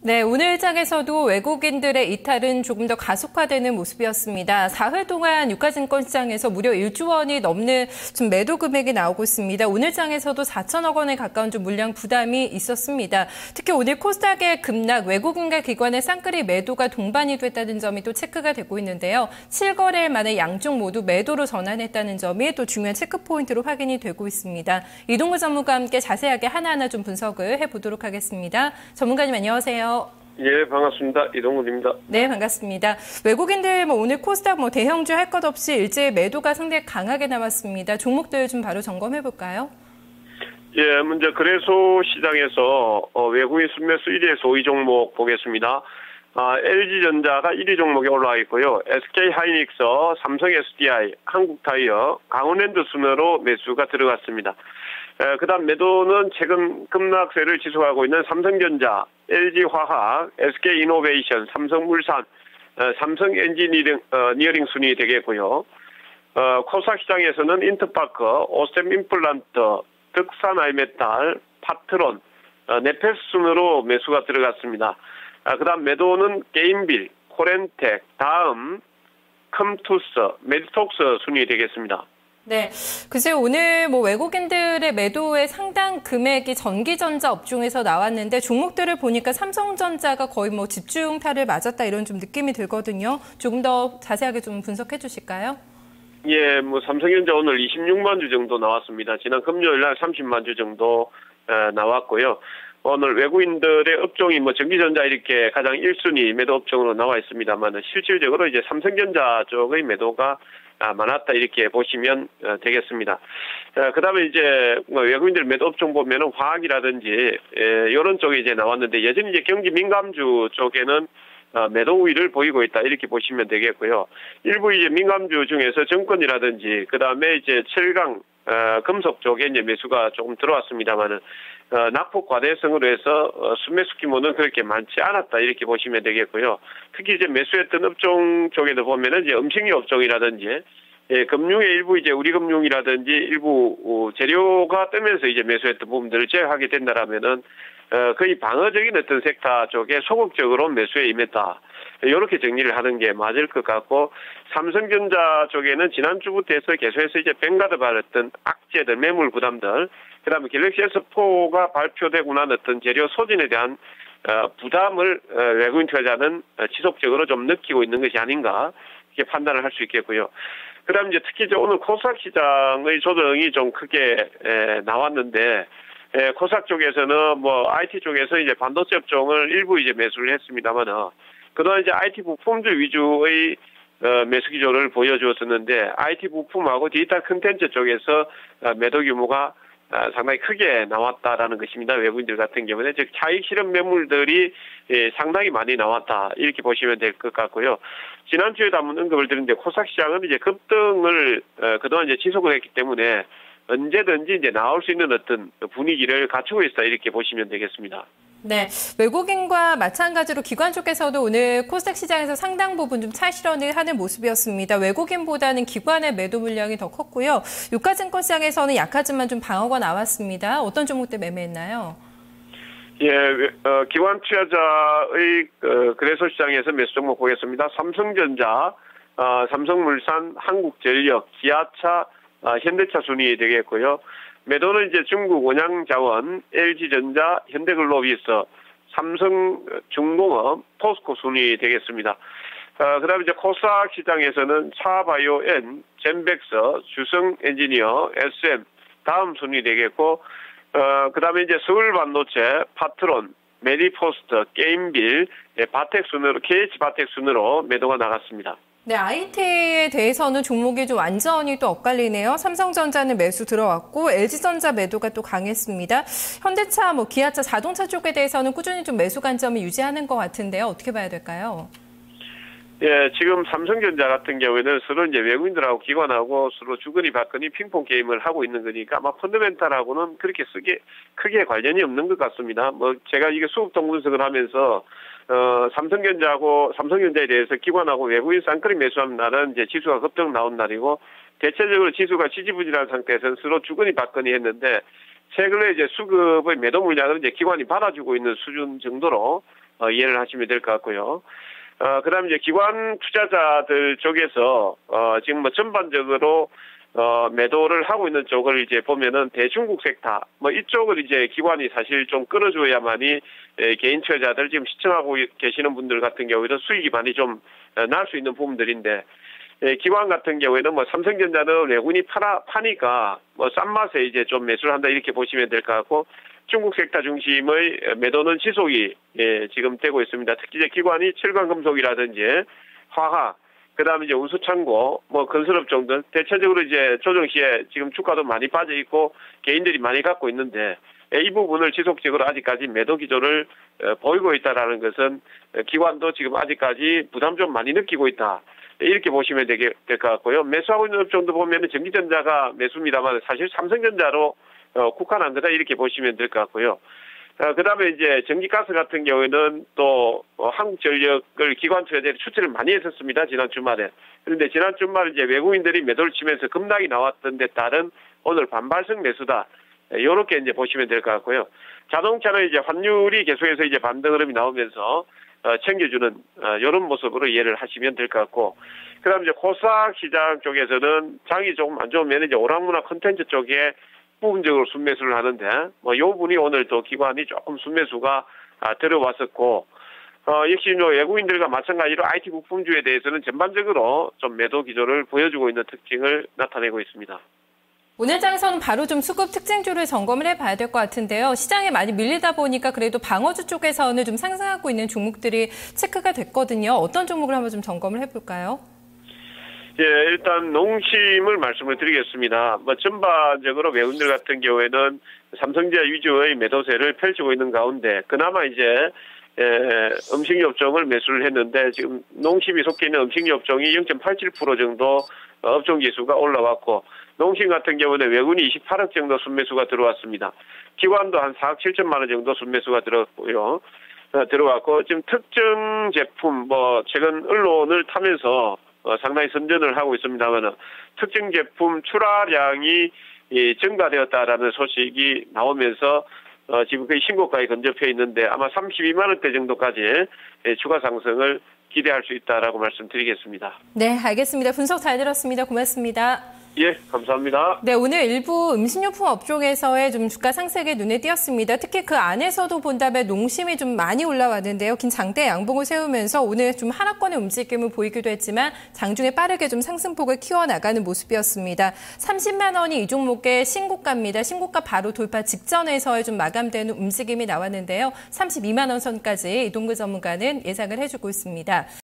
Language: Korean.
네, 오늘 장에서도 외국인들의 이탈은 조금 더 가속화되는 모습이었습니다. 4회 동안 유가증권 시장에서 무려 1조 원이 넘는 좀 매도 금액이 나오고 있습니다. 오늘 장에서도 4천억 원에 가까운 좀 물량 부담이 있었습니다. 특히 오늘 코스닥의 급락, 외국인과 기관의 쌍끌이 매도가 동반이 됐다는 점이 또 체크가 되고 있는데요. 7거래일 만에 양쪽 모두 매도로 전환했다는 점이 또 중요한 체크 포인트로 확인이 되고 있습니다. 이동구 전문가와 함께 자세하게 하나하나 좀 분석을 해보도록 하겠습니다. 전문가님 안녕하세요. 예, 반갑습니다. 이동훈입니다. 네, 반갑습니다. 외국인들 오늘 코스닥 대형주 할 것 없이 일제히 매도가 상당히 강하게 나왔습니다. 종목들 좀 바로 점검해 볼까요? 예, 먼저 거래소 시장에서 외국인 순매수 1위의 소위 종목 보겠습니다. LG전자가 1위 종목에 올라와 있고요. SK하이닉스, 삼성 SDI, 한국타이어, 강원랜드 순으로 매수가 들어갔습니다. 그다음 매도는 최근 급락세를 지속하고 있는 삼성전자, LG화학, SK이노베이션, 삼성물산, 삼성엔지니어링 순이 되겠고요. 코스닥 시장에서는 인터파크, 오셈임플란트, 득산아이메탈, 파트론, 네페스 순으로 매수가 들어갔습니다. 그다음 매도는 게임빌, 코렌텍, 다음, 컴투스, 메디톡스 순이 되겠습니다. 네, 글쎄 오늘 외국인들의 매도의 상당 금액이 전기전자 업종에서 나왔는데 종목들을 보니까 삼성전자가 거의 집중타를 맞았다 이런 좀 느낌이 들거든요. 조금 더 자세하게 좀 분석해 주실까요? 예, 삼성전자 오늘 26만 주 정도 나왔습니다. 지난 금요일 날 30만 주 정도 나왔고요. 오늘 외국인들의 업종이 전기전자 이렇게 가장 1순위 매도 업종으로 나와 있습니다만 실질적으로 이제 삼성전자 쪽의 매도가 많았다 이렇게 보시면 되겠습니다. 그다음에 이제 외국인들 매도 업종 보면은 화학이라든지 이런 쪽에 이제 나왔는데 여전히 이제 경기 민감주 쪽에는 매도 우위를 보이고 있다 이렇게 보시면 되겠고요. 일부 이제 민감주 중에서 정권이라든지 그다음에 이제 철강 금속 쪽에 이제 매수가 조금 들어왔습니다만은 낙폭 과대성으로 해서 순매수 규모는 그렇게 많지 않았다 이렇게 보시면 되겠고요. 특히 이제 매수했던 업종 쪽에도 보면은 이제 음식료 업종이라든지 금융의 일부 이제 우리금융이라든지 일부 재료가 뜨면서 이제 매수했던 부분들을 제외하게 된다라면은 거의 방어적인 어떤 섹터 쪽에 소극적으로 매수에 임했다. 이렇게 정리를 하는 게 맞을 것 같고 삼성전자 쪽에는 지난주부터 해서 계속해서 이제 뱅가드 받았던 악재들, 매물 부담들, 그다음에 갤럭시 S4가 발표되고 난 어떤 재료 소진에 대한 부담을 외국인 투자자는 지속적으로 좀 느끼고 있는 것이 아닌가 이렇게 판단을 할 수 있겠고요. 그다음 이제 특히 오늘 코스닥 시장의 조정이 좀 크게 나왔는데. 코스닥 쪽에서는 IT 쪽에서 이제 반도체 업종을 일부 이제 매수를 했습니다만은 그동안 이제 IT 부품주 위주의 매수 기조를 보여주었었는데 IT 부품하고 디지털 콘텐츠 쪽에서 매도 규모가 상당히 크게 나왔다라는 것입니다. 외국인들 같은 경우는 즉 차익 실현 매물들이 상당히 많이 나왔다 이렇게 보시면 될 것 같고요. 지난주에도 한번 언급을 드렸는데 코스닥 시장은 이제 급등을 그동안 이제 지속을 했기 때문에 언제든지 이제 나올 수 있는 어떤 분위기를 갖추고 있다 이렇게 보시면 되겠습니다. 네, 외국인과 마찬가지로 기관 쪽에서도 오늘 코스닥 시장에서 상당 부분 좀 차실현을 하는 모습이었습니다. 외국인보다는 기관의 매도 물량이 더 컸고요. 유가증권 시장에서는 약하지만 좀 방어가 나왔습니다. 어떤 종목들 매매했나요? 예, 기관 투자자의 거래소 시장에서 매수 종목 보겠습니다. 삼성전자, 삼성물산, 한국전력, 기아차, 현대차 순위 되겠고요. 매도는 이제 중국 원양자원, LG전자, 현대글로비스, 삼성중공업, 포스코 순위 되겠습니다. 그다음에 이제 코스닥 시장에서는 차바이오엔, 젠백스, 주성엔지니어, SM 다음 순위 되겠고, 그다음에 이제 서울반도체, 파트론, 메디포스트, 게임빌, 바텍 순으로 KH 바텍 순으로 매도가 나갔습니다. 네, IT에 대해서는 종목이 좀 완전히 또 엇갈리네요. 삼성전자는 매수 들어왔고 LG전자 매도가 또 강했습니다. 현대차, 기아차, 자동차 쪽에 대해서는 꾸준히 좀 매수 관점을 유지하는 것 같은데요. 어떻게 봐야 될까요? 예, 지금 삼성전자 같은 경우에는 서로 이제 외국인들하고 기관하고 서로 주거니 받거니 핑퐁 게임을 하고 있는 거니까 아마 펀더멘탈하고는 그렇게 크게 관련이 없는 것 같습니다. 제가 이게 수급동 분석을 하면서 삼성전자에 대해서 기관하고 외국인 쌍끌이 매수하는 날은 이제 지수가 급등 나온 날이고 대체적으로 지수가 지지부진한 상태에서는 서로 주거니 받거니 했는데 최근에 이제 수급의 매도 물량을 이제 기관이 받아주고 있는 수준 정도로 이해를 하시면 될 것 같고요. 그다음에 이제 기관 투자자들 쪽에서 지금 뭐 전반적으로 매도를 하고 있는 쪽을 이제 보면은 대중국 섹터 뭐 이쪽을 이제 기관이 사실 좀 끌어줘야만이 개인 투자자들 지금 시청하고 계시는 분들 같은 경우에는 수익이 많이 좀 날 수 있는 부분들인데 기관 같은 경우에는 뭐 삼성전자는 외국인이 파니까 뭐 싼 맛에 이제 좀 매수를 한다 이렇게 보시면 될 것 같고 중국 섹터 중심의 매도는 지속이 지금 되고 있습니다. 특히 이제 기관이 철강금속이라든지 화학 그다음에 이제 운수창고, 뭐 건설업종 등 대체적으로 이제 조정 시에 지금 주가도 많이 빠져 있고 개인들이 많이 갖고 있는데 이 부분을 지속적으로 아직까지 매도 기조를 보이고 있다라는 것은 기관도 지금 아직까지 부담 좀 많이 느끼고 있다. 이렇게 보시면 될 것 같고요. 매수하고 있는 업종도 보면은 전기전자가 매수입니다만 사실 삼성전자로 국한한 거다 이렇게 보시면 될 것 같고요. 그다음에 이제 전기가스 같은 경우에는 또 한국전력을 기관 투자자들이 추천을 많이 했었습니다. 지난 주말에. 그런데 지난 주말에 이제 외국인들이 매도를 치면서 급락이 나왔던 데 따른 오늘 반발성 매수다. 이렇게 이제 보시면 될 것 같고요. 자동차는 이제 환율이 계속해서 이제 반등 흐름이 나오면서 챙겨주는 이런 모습으로 이해를 하시면 될 것 같고, 그다음에 이제 코스닥 시장 쪽에서는 장이 조금 안 좋으면 이제 오락문화 콘텐츠 쪽에 부분적으로 순매수를 하는데 뭐 요 분이 오늘 또 기관이 조금 순매수가 들어왔었고 역시 외국인들과 마찬가지로 IT 부품주에 대해서는 전반적으로 좀 매도 기조를 보여주고 있는 특징을 나타내고 있습니다. 오늘 장에서는 바로 좀 수급 특징주를 점검을 해봐야 될 것 같은데요. 시장에 많이 밀리다 보니까 그래도 방어주 쪽에서는 좀 상승하고 있는 종목들이 체크가 됐거든요. 어떤 종목을 한번 좀 점검을 해볼까요? 예, 일단 농심을 말씀을 드리겠습니다. 뭐 전반적으로 외국인들 같은 경우에는 삼성전자 위주의 매도세를 펼치고 있는 가운데 그나마 이제 음식료 업종을 매수를 했는데 지금 농심이 속해 있는 음식료 업종이 0.87% 정도 업종 지수가 올라왔고 농심 같은 경우는 외국인이 28억 정도 순매수가 들어왔습니다. 기관도 한 4억 7천만 원 정도 순매수가 들어왔고 지금 특정 제품 뭐 최근 언론을 타면서 상당히 선전을 하고 있습니다만 특정 제품 출하량이 증가되었다라는 소식이 나오면서 지금 거의 신고가에 근접해 있는데 아마 32만 원대 정도까지 추가 상승을 기대할 수 있다라고 말씀드리겠습니다. 네, 알겠습니다. 분석 잘 들었습니다. 고맙습니다. 예, 감사합니다. 네, 오늘 일부 음식료품 업종에서의 좀 주가 상승이 눈에 띄었습니다. 특히 그 안에서도 본다면 농심이 좀 많이 올라왔는데요. 긴 장대 양봉을 세우면서 오늘 좀 하락권의 움직임을 보이기도 했지만 장중에 빠르게 좀 상승폭을 키워나가는 모습이었습니다. 30만 원이 이 종목의 신고가입니다. 신고가 바로 돌파 직전에서의 좀 마감되는 움직임이 나왔는데요. 32만 원 선까지 이동근 전문가는 예상을 해주고 있습니다.